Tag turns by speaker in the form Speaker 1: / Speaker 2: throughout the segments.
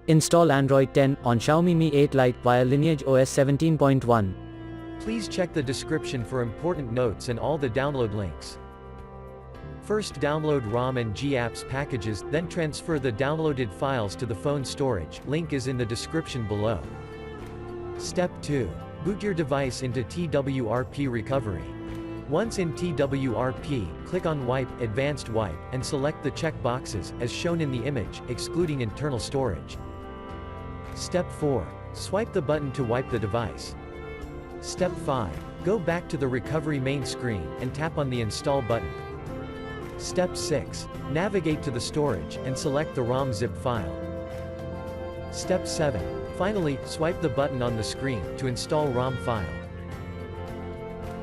Speaker 1: Install Android 10 on Xiaomi Mi 8 Lite via LineageOS 17.1.
Speaker 2: Please check the description for important notes and all the download links. First download ROM and GApps packages, then transfer the downloaded files to the phone storage, link is in the description below. Step 2. Boot your device into TWRP recovery. Once in TWRP, click on Wipe, Advanced Wipe, and select the check boxes, as shown in the image, excluding internal storage. Step 4. Swipe the button to wipe the device. Step 5. Go back to the recovery main screen, and tap on the Install button. Step 6. Navigate to the storage, and select the ROM zip file. Step 7. Finally, swipe the button on the screen, to install ROM file.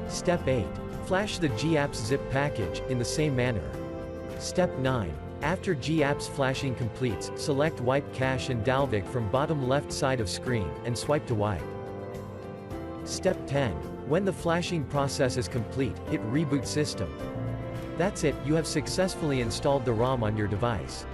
Speaker 2: Step 8. Flash the GApps zip package, in the same manner. Step 9. After GApps flashing completes, select Wipe Cache and Dalvik from bottom left side of screen, and swipe to wipe. Step 10. When the flashing process is complete, hit Reboot System. That's it, you have successfully installed the ROM on your device.